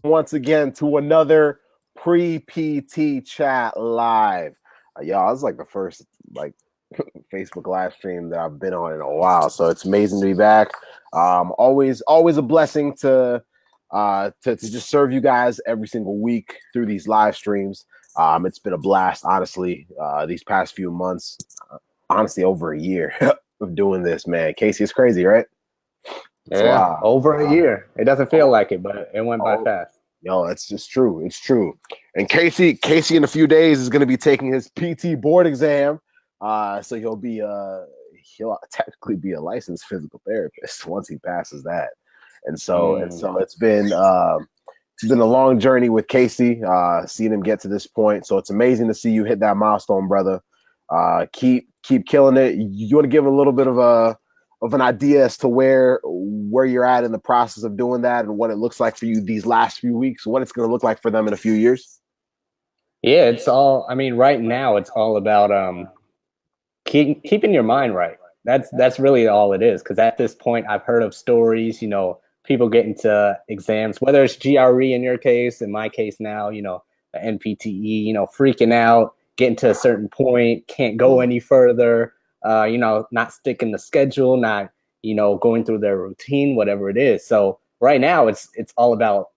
once again to another pre-PT chat live. Y'all, this is like the first Facebook live stream that I've been on in a while, so it's amazing to be back. Always a blessing to just serve you guys every single week through these live streams. It's been a blast, honestly. These past few months, honestly, over a year of doing this, man. Casey, it's crazy, right? Yeah, over a year. It doesn't feel like it, but it went by fast. Yo, it's just true. It's true. And Casey in a few days is going to be taking his PT board exam. So he'll technically be a licensed physical therapist once he passes that. And so it's been a long journey with Casey, seeing him get to this point. So it's amazing to see you hit that milestone, brother. Keep killing it. You want to give a little bit of an idea as to where you're at in the process of doing that and what it looks like for you these last few weeks, what it's going to look like for them in a few years? Yeah, right now it's all about keeping your mind right. That's really all it is. Because at this point, I've heard of stories, people get into exams, whether it's GRE in your case, in my case now, the NPTE, freaking out, getting to a certain point, can't go any further. Not sticking the schedule, not, going through their routine, whatever it is. So right now it's all about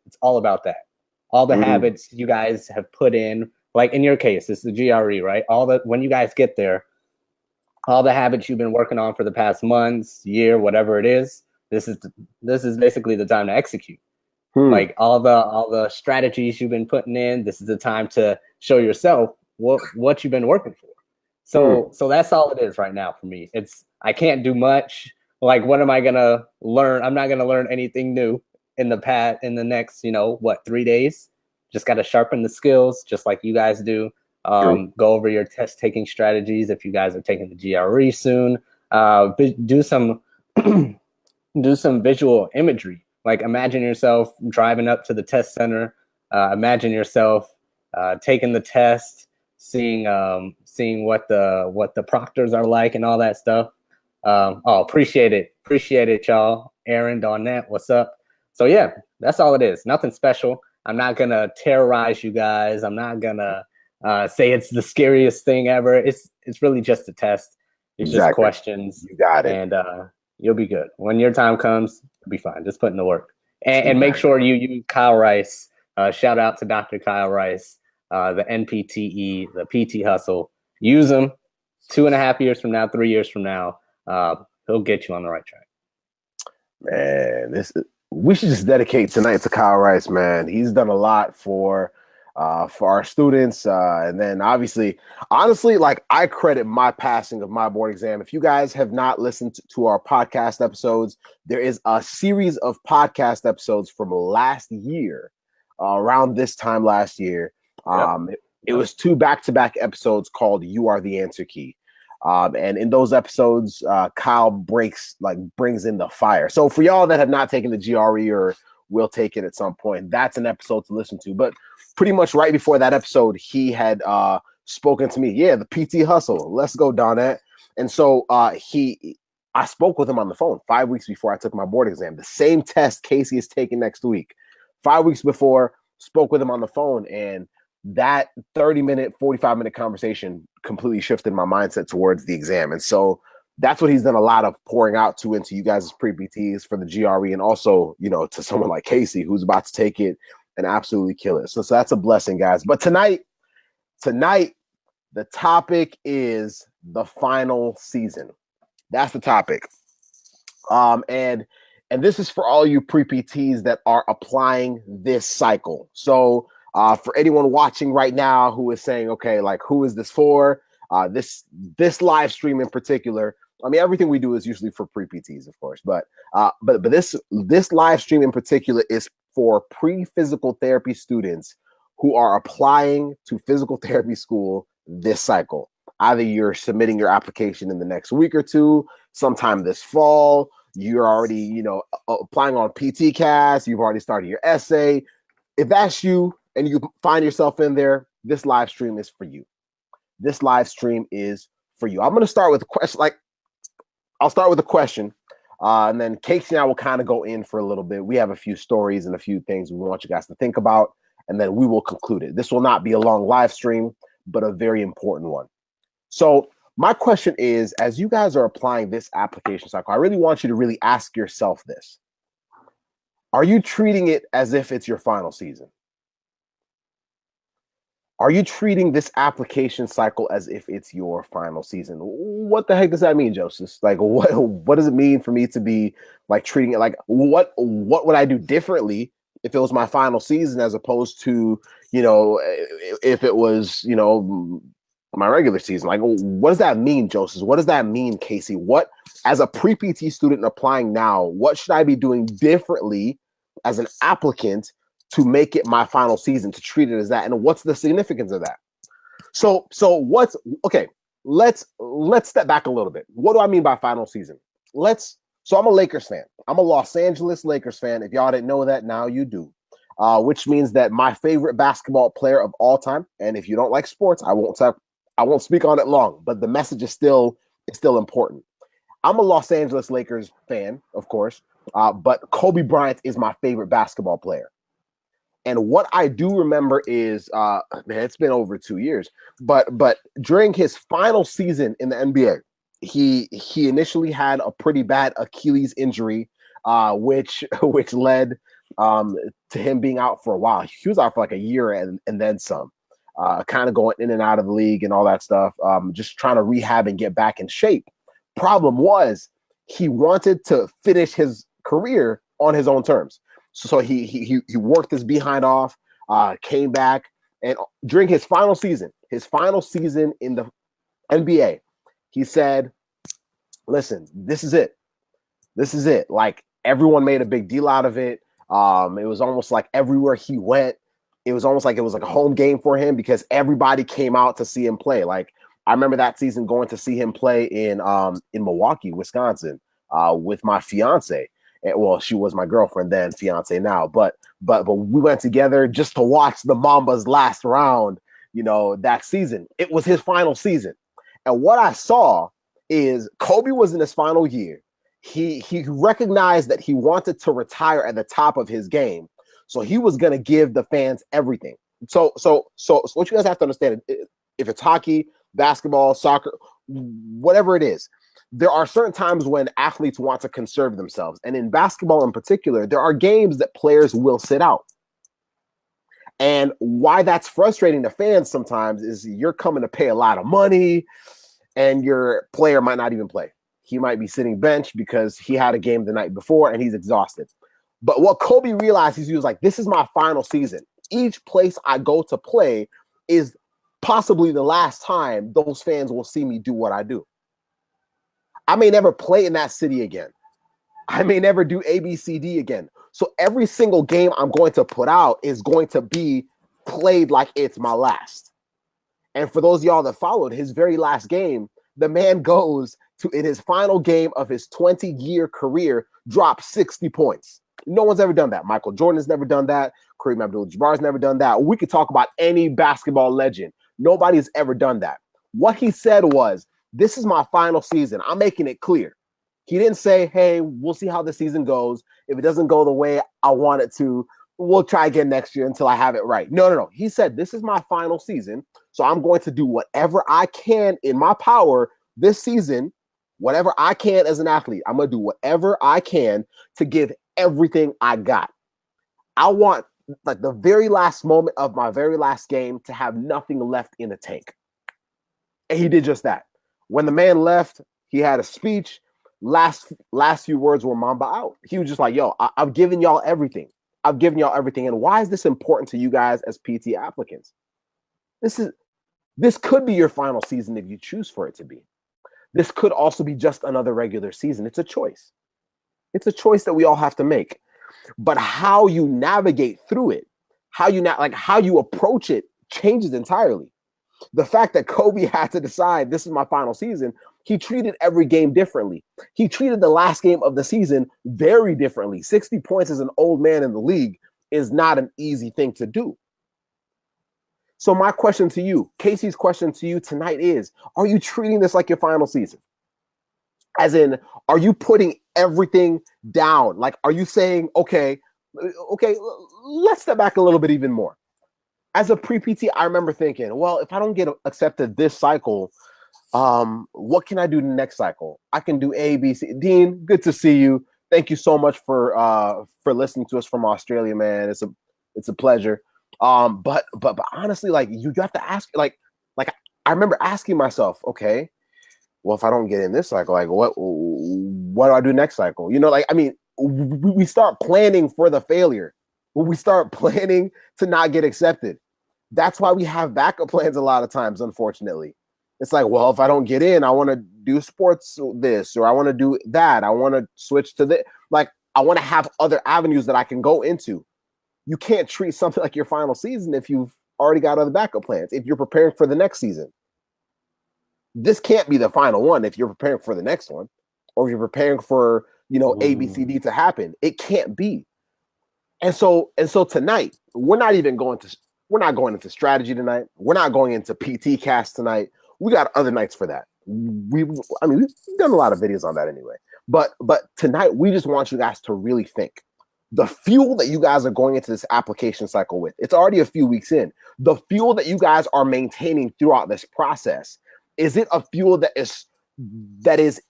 that. All the habits you guys have put in, like in your case, it's the GRE, right? When you guys get there, all the habits you've been working on for the past months, year, whatever it is, this is basically the time to execute. Like all the strategies you've been putting in, this is the time to show yourself what you've been working for. So that's all it is right now for me. I can't do much. Like, what am I gonna learn? I'm not gonna learn anything new in the next, 3 days. Just got to sharpen the skills, just like you guys do. Go over your test taking strategies if you guys are taking the GRE soon. Do some do some visual imagery. Like, imagine yourself driving up to the test center. Imagine yourself taking the test, seeing what the proctors are like and all that stuff. Appreciate it, y'all. Aaron, Donette, what's up? So yeah, that's all it is. Nothing special. I'm not gonna terrorize you guys. I'm not gonna say it's the scariest thing ever. It's really just a test. It's just questions. You got it. And you'll be good. When your time comes, you'll be fine. Just put in the work. And make sure you use Kyle Rice. Shout out to Dr. Kyle Rice, the NPTE, the PT Hustle. Use them. 2.5 years from now, 3 years from now, he'll get you on the right track. Man, we should just dedicate tonight to Kyle Rice, man. He's done a lot for our students. And then honestly, like, I credit my passing of my board exam. If you guys have not listened to our podcast episodes, there is a series of podcast episodes from last year, around this time last year. It was 2 back-to-back episodes called You Are the Answer Key. And in those episodes, Kyle brings in the fire. So for y'all that have not taken the GRE or will take it at some point, that's an episode to listen to. But pretty much right before that episode, he had spoken to me. Yeah, the PT Hustle. Let's go, Donette. And so I spoke with him on the phone 5 weeks before I took my board exam. The same test Casey is taking next week. 5 weeks before, spoke with him on the phone, and that 30-minute, 45-minute conversation completely shifted my mindset towards the exam. And so that's what he's done a lot of pouring out into you guys' pre-PTs for the GRE, and also, to someone like Casey who's about to take it and absolutely kill it. So that's a blessing, guys. But tonight, the topic is the final season. That's the topic. And this is for all you pre-PTs that are applying this cycle. So for anyone watching right now who is saying, okay, like, who is this for? This live stream in particular, I mean, everything we do is usually for pre-PTs, of course, but this live stream in particular is for pre-physical therapy students who are applying to physical therapy school this cycle. Either you're submitting your application in the next week or two, sometime this fall, you're already, applying on PTCast, you've already started your essay. If that's you and you find yourself in there, this live stream is for you. I'm going to start with a question. I'll start with a question. And then Casey and I will kind of go in for a little bit. We have a few stories and a few things we want you guys to think about, and then we will conclude it. This will not be a long live stream, but a very important one. So my question is, as you guys are applying this application cycle, I really want you to really ask yourself this. Are you treating it as if it's your final season? Are you treating this application cycle as if it's your final season? What the heck does that mean, Joseph? Like, what does it mean for me to be like treating it like what would I do differently if it was my final season as opposed to, if it was, my regular season? Like, what does that mean, Joseph? What does that mean, Casey? What, as a pre-PT student applying now, what should I be doing differently as an applicant to make it my final season, to treat it as that? And what's the significance of that? So what's okay? Let's step back a little bit. What do I mean by final season? So I'm a Lakers fan. I'm a Los Angeles Lakers fan. If y'all didn't know that, now you do. Which means that my favorite basketball player of all time, and if you don't like sports, I won't speak on it long, but the message is still important. I'm a Los Angeles Lakers fan, of course, but Kobe Bryant is my favorite basketball player. And what I do remember is, it's been over 2 years, but during his final season in the NBA, he initially had a pretty bad Achilles injury, which led to him being out for a while. He was out for like a year and then some, kind of going in and out of the league and all that stuff, just trying to rehab and get back in shape. Problem was, he wanted to finish his career on his own terms. So he worked his behind off, came back, and during his final season in the NBA, he said, listen, this is it. Like, everyone made a big deal out of it. It was almost like everywhere he went, it was almost like it was like a home game for him because everybody came out to see him play. Like, I remember that season going to see him play in Milwaukee, Wisconsin, with my fiance. Well, she was my girlfriend then, fiance now, but we went together just to watch the Mambas last round, that season. It was his final season. And what I saw is Kobe was in his final year. He recognized that he wanted to retire at the top of his game. So he was going to give the fans everything. So what you guys have to understand, if it's hockey, basketball, soccer, whatever it is, there are certain times when athletes want to conserve themselves. And in basketball in particular, there are games that players will sit out. And why that's frustrating to fans sometimes is you're coming to pay a lot of money and your player might not even play. He might be sitting bench because he had a game the night before and he's exhausted. But what Kobe realized is he was like, this is my final season. Each place I go to play is possibly the last time those fans will see me do what I do. I may never play in that city again. I may never do ABCD again. So every single game I'm going to put out is going to be played like it's my last. And for those of y'all that followed, his very last game, the man goes to, in his final game of his 20-year career, drop 60 points. No one's ever done that. Michael Jordan has never done that. Kareem Abdul-Jabbar has never done that. We could talk about any basketball legend. Nobody's ever done that. What he said was, this is my final season. I'm making it clear. He didn't say, hey, we'll see how the season goes. If it doesn't go the way I want it to, we'll try again next year until I have it right. No. He said, this is my final season. So I'm going to do whatever I can in my power this season, whatever I can as an athlete. I'm going to do whatever I can to give everything I got. I want, like, the very last moment of my very last game to have nothing left in the tank. And he did just that. When the man left, he had a speech. Last few words were Mamba out. He was just like, yo, I've given y'all everything. I've given y'all everything. And why is this important to you guys as PT applicants? This could be your final season if you choose for it to be. This could also be just another regular season. It's a choice. It's a choice that we all have to make. But how you navigate through it, how you approach it changes entirely. The fact that Kobe had to decide this is my final season, he treated every game differently. He treated the last game of the season very differently. 60 points as an old man in the league is not an easy thing to do. So my question to you, Casey's question to you tonight is, are you treating this like your final season? As in, are you putting everything down? Like, are you saying, okay, let's step back a little bit even more. As a pre-PT, I remember thinking, well, if I don't get accepted this cycle, what can I do the next cycle? I can do A, B, C. Dean, good to see you. Thank you so much for listening to us from Australia, man. It's a pleasure. But honestly, like you have to ask, like I remember asking myself, okay, well, if I don't get in this cycle, like what do I do next cycle? You know, like I mean, we start planning for the failure. We start planning to not get accepted. That's why we have backup plans a lot of times, unfortunately. It's like, well, if I don't get in, I want to do sports this, or I want to do that. I want to switch to this. Like, I want to have other avenues that I can go into. You can't treat something like your final season if you've already got other backup plans. If you're preparing for the next season, this can't be the final one. If you're preparing for the next one, or if you're preparing for, you know, A, B, C, D to happen, it can't be. And so tonight, we're not going into strategy tonight. We're not going into PT cast tonight. We got other nights for that. We've done a lot of videos on that anyway. But tonight, we just want you guys to really think. The fuel that you guys are going into this application cycle with, it's already a few weeks in. The fuel that you guys are maintaining throughout this process, is it a fuel that is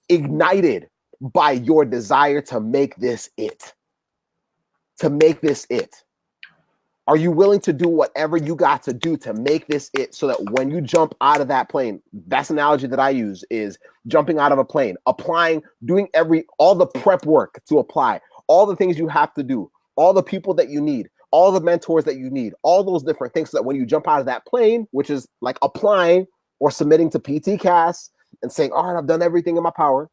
ignited by your desire to make this it? To make this it? Are you willing to do whatever you got to do to make this it, so that when you jump out of that plane, that's an analogy that I use, is jumping out of a plane, applying, doing all the prep work to apply, all the things you have to do, all the people that you need, all the mentors that you need, all those different things, so that when you jump out of that plane, which is like applying or submitting to PT CAS and saying, all right, I've done everything in my power.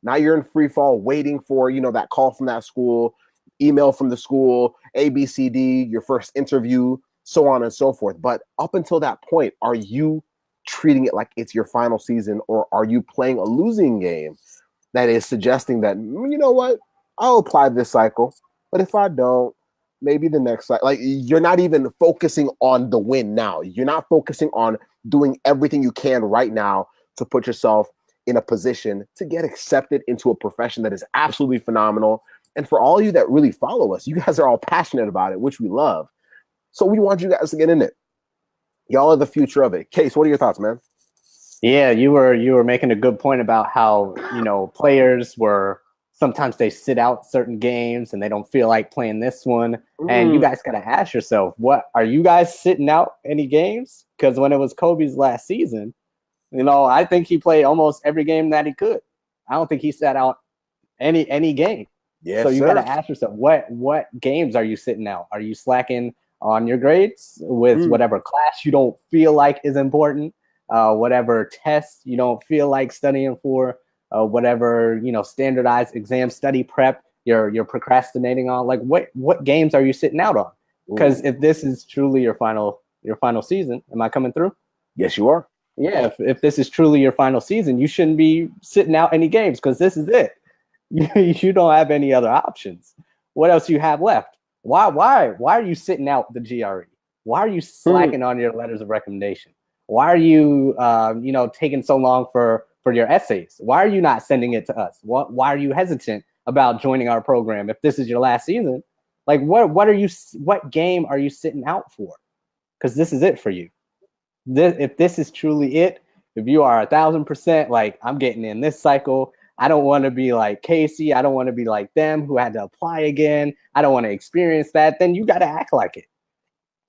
Now you're in free fall, waiting for, you know, that call from that school, email from the school, A, B, C, D, your first interview, so on and so forth. But up until that point, are you treating it like it's your final season, or are you playing a losing game that is suggesting that, you know what, I'll apply this cycle, but if I don't, maybe the next cycle. Like, you're not even focusing on the win now. You're not focusing on doing everything you can right now to put yourself in a position to get accepted into a profession that is absolutely phenomenal. And for all of you that really follow us, you guys are all passionate about it, which we love. So we want you guys to get in it. Y'all are the future of it. Case, what are your thoughts, man? Yeah, you were making a good point about how, you know, players were, sometimes they sit out certain games and they don't feel like playing this one. And you guys got to ask yourself, what are you guys sitting out any games? Because when it was Kobe's last season, you know, I think he played almost every game that he could. I don't think he sat out any game. Yes, so you sir. got to ask yourself, what games are you sitting out? Are you slacking on your grades with whatever class you don't feel like is important, whatever tests you don't feel like studying for, whatever, you know, standardized exam study prep you're procrastinating on? Like, what games are you sitting out on? Because if this is truly your final season, am I coming through? Yes, you are. Yeah, if this is truly your final season, you shouldn't be sitting out any games, because this is it. You don't have any other options. What else do you have left? Why are you sitting out the GRE? Why are you slacking on your letters of recommendation? Why are you you know, taking so long for your essays? Why are you not sending it to us? Why are you hesitant about joining our program if this is your last season? Like, what game are you sitting out for? Because this is it for you. If this is truly it, if you are 1,000% like, I'm getting in this cycle, I don't want to be like Casey, I don't want to be like them who had to apply again, I don't want to experience that, then you got to act like it.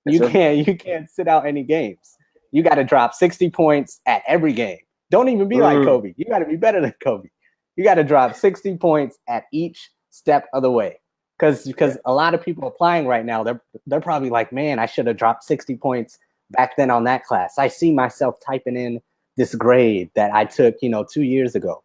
You can't sit out any games. You got to drop 60 points at every game. Don't even be like Kobe. You got to be better than Kobe. You got to drop 60 points at each step of the way. Because a lot of people applying right now, they're probably like, man, I should have dropped 60 points back then on that class. I see myself typing in this grade that I took, you know, 2 years ago.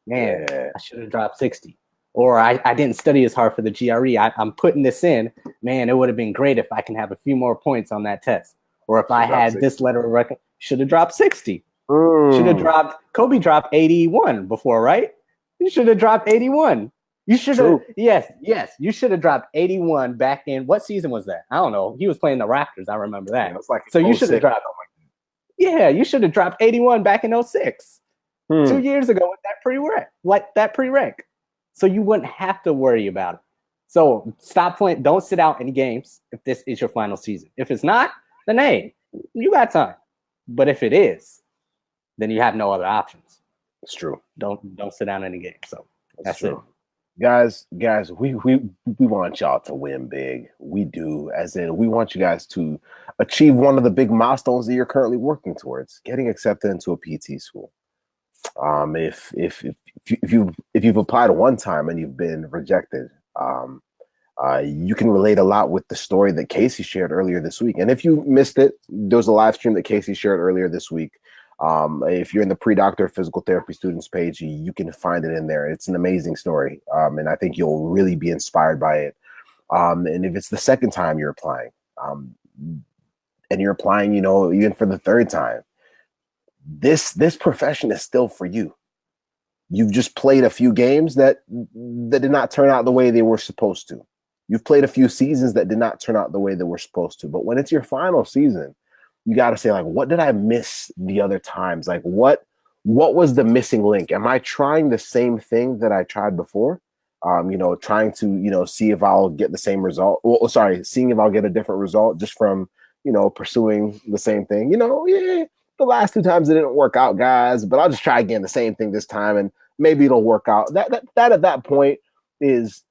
Man, I should have dropped 60. Or I didn't study as hard for the GRE. I'm putting this in. Man, it would have been great if I can have a few more points on that test. Or if I had this letter of record, should have dropped 60. Should have dropped, Kobe dropped 81 before, right? You should have dropped 81. You should have, yes, you should have dropped 81 back in, what season was that? I don't know. He was playing the Raptors. I remember that. Yeah, it was like so you should have dropped, you should have dropped 81 back in 06. 2 Hmm. years ago with that prereq. So you wouldn't have to worry about it. So stop playing. Don't sit out any games if this is your final season. If it's not, then hey, you got time. But if it is, then you have no other options. It's true. Don't sit down any games. So It's that's it. true. Guys, we want y'all to win big. We do, as in we want you guys to achieve one of the big milestones that you're currently working towards, getting accepted into a PT school. If you've applied one time and you've been rejected, you can relate a lot with the story that Casey shared earlier this week. And if you missed it, there was a live stream that Casey shared earlier this week. If you're in the pre-doctor physical therapy students page, you can find it in there. It's an amazing story, and I think you'll really be inspired by it. And if it's the second time you're applying, and you're applying, even for the third time, this profession is still for you. You've just played a few games that did not turn out the way they were supposed to. You've played a few seasons that did not turn out the way they were supposed to. But when it's your final season, you got to say, like, what did I miss the other times? Like, what was the missing link? Am I trying the same thing that I tried before? Trying to, see if I'll get the same result. Well, sorry, seeing if I'll get a different result just from, pursuing the same thing. Yeah, the last two times it didn't work out, guys, but I'll just try again the same thing this time, and maybe it'll work out. That at that point is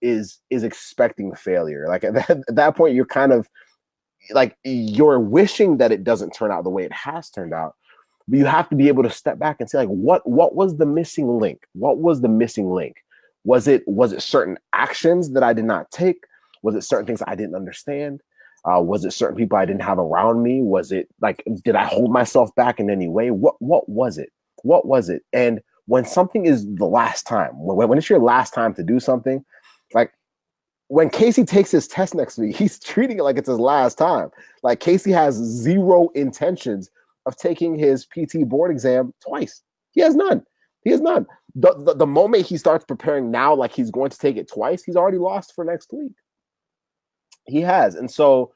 expecting failure. Like at that point, you're kind of like you're wishing that it doesn't turn out the way it has turned out, but you have to be able to step back and say, like, what was the missing link? What was the missing link? Was it certain actions that I did not take? Was it certain things I didn't understand? Was it certain people I didn't have around me? Was it like, did I hold myself back in any way? What was it? What was it? And when something is the last time, when it's your last time to do something, like when Casey takes his test next week, he's treating it like it's his last time. Like Casey has zero intentions of taking his PT board exam twice. He has none. He has none. The moment he starts preparing now, like he's going to take it twice, he's already lost for next week. He has. And so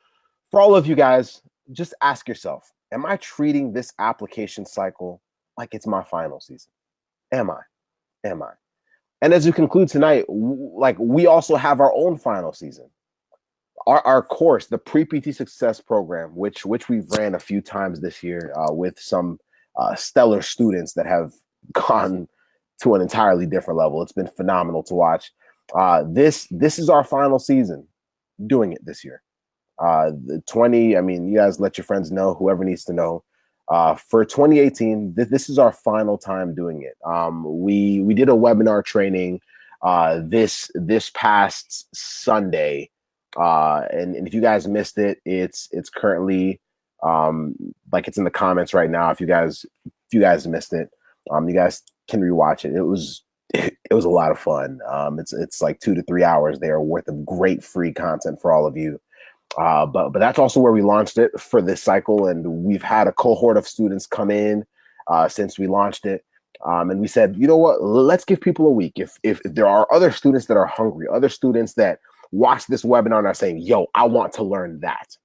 for all of you guys, just ask yourself, am I treating this application cycle like it's my final season? Am I? And as we conclude tonight, like we also have our own final season. Our course, the Pre-PT Success Program, which we've ran a few times this year with some stellar students that have gone to an entirely different level. It's been phenomenal to watch. This is our final season doing it this year. The 20, I mean, you guys let your friends know, whoever needs to know. For 2018, this is our final time doing it. We did a webinar training this past Sunday, and if you guys missed it, it's currently like it's in the comments right now. If you guys missed it, you guys can rewatch it. It was a lot of fun. It's like 2 to 3 hours there worth of great free content for all of you. But that's also where we launched it for this cycle, and we've had a cohort of students come in since we launched it, and we said, you know what, let's give people a week. If there are other students that are hungry, other students that watch this webinar and are saying, yo, I want to learn that,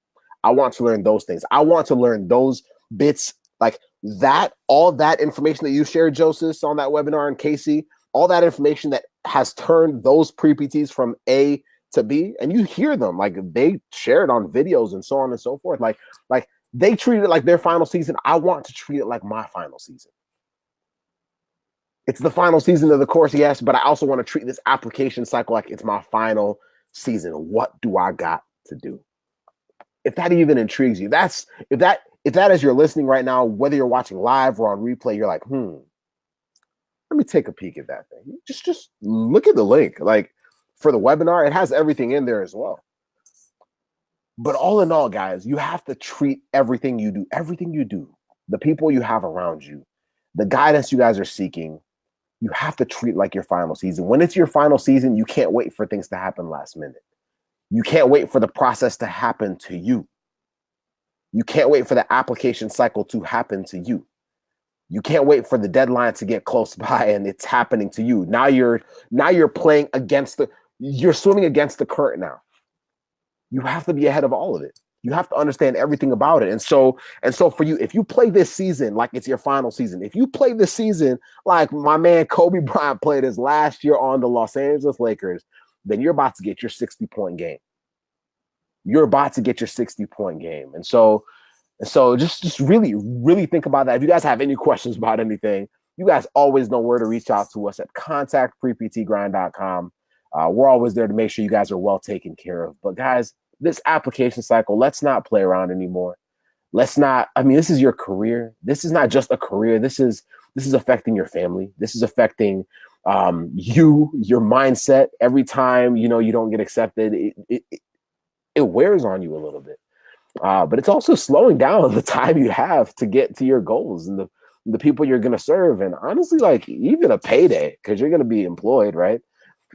I want to learn those things, I want to learn those bits, like that, all that information that you shared, Joseph, on that webinar, and Casey, all that information that has turned those pre-PTs from A to be, and you hear them, like they share it on videos and so on and so forth, like they treat it like their final season. I want to treat it like my final season. It's the final season of the course, yes, but I also want to treat this application cycle like it's my final season. What do I got to do? If that even intrigues you, if that as you're listening right now, whether you're watching live or on replay, you're like, let me take a peek at that thing. Just look at the link. Like, for the webinar, it has everything in there as well. But all in all, guys, you have to treat everything you do, the people you have around you, the guidance you guys are seeking, you have to treat like your final season. When it's your final season, you can't wait for things to happen last minute. You can't wait for the process to happen to you. You can't wait for the application cycle to happen to you. You can't wait for the deadline to get close by and it's happening to you. Now you're playing against you're swimming against the current now. You have to be ahead of all of it. You have to understand everything about it. And so for you, if you play this season like it's your final season, if you play this season like my man Kobe Bryant played his last year on the Los Angeles Lakers, then you're about to get your 60-point game. You're about to get your 60-point game. And so just really, really think about that. If you guys have any questions about anything, you guys always know where to reach out to us at contactpreptgrind.com. We're always there to make sure you guys are well taken care of. But guys, this application cycle, let's not play around anymore. Let's not, I mean, this is your career. This is not just a career. This is affecting your family. This is affecting your mindset. Every time, you don't get accepted, it wears on you a little bit. But it's also slowing down the time you have to get to your goals and the people you're going to serve. And honestly, like even a payday, because you're going to be employed, right?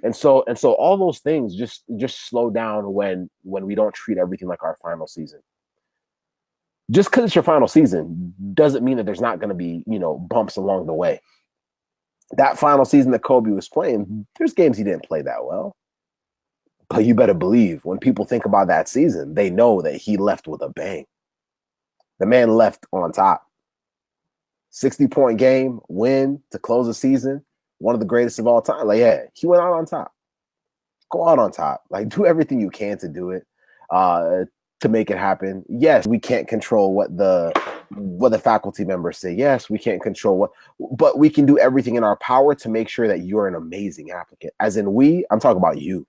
And so all those things just slow down when we don't treat everything like our final season. Just because it's your final season doesn't mean that there's not going to be, bumps along the way. That final season that Kobe was playing, there's games he didn't play that well. But you better believe when people think about that season, they know that he left with a bang. The man left on top. 60-point game, win to close the season. One of the greatest of all time. Like, yeah, he went out on top. Go out on top. Like, do everything you can to do it, to make it happen. Yes, we can't control what the faculty members say. Yes, we can't control but we can do everything in our power to make sure that you're an amazing applicant. As in I'm talking about you.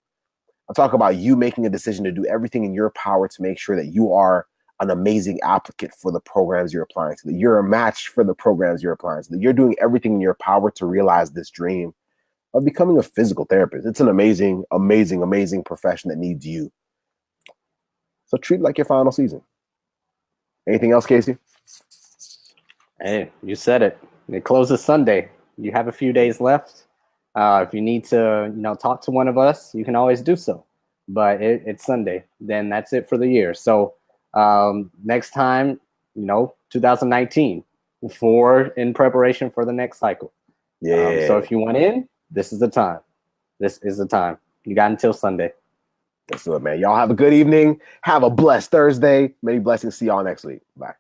I'm talking about you making a decision to do everything in your power to make sure that you are an amazing applicant for the programs you're applying to, that you're a match for the programs you're applying to, that you're doing everything in your power to realize this dream of becoming a physical therapist. It's an amazing, amazing, amazing profession that needs you. So treat it like your final season. Anything else, Casey? Hey, you said it. It closes Sunday. You have a few days left. If you need to, talk to one of us, you can always do so. But it's Sunday. Then that's it for the year. So next time, 2019, in preparation for the next cycle. Yeah. So if you want in, this is the time. This is the time. You got until Sunday. That's it, man. Y'all have a good evening. Have a blessed Thursday. Many blessings. See y'all next week. Bye.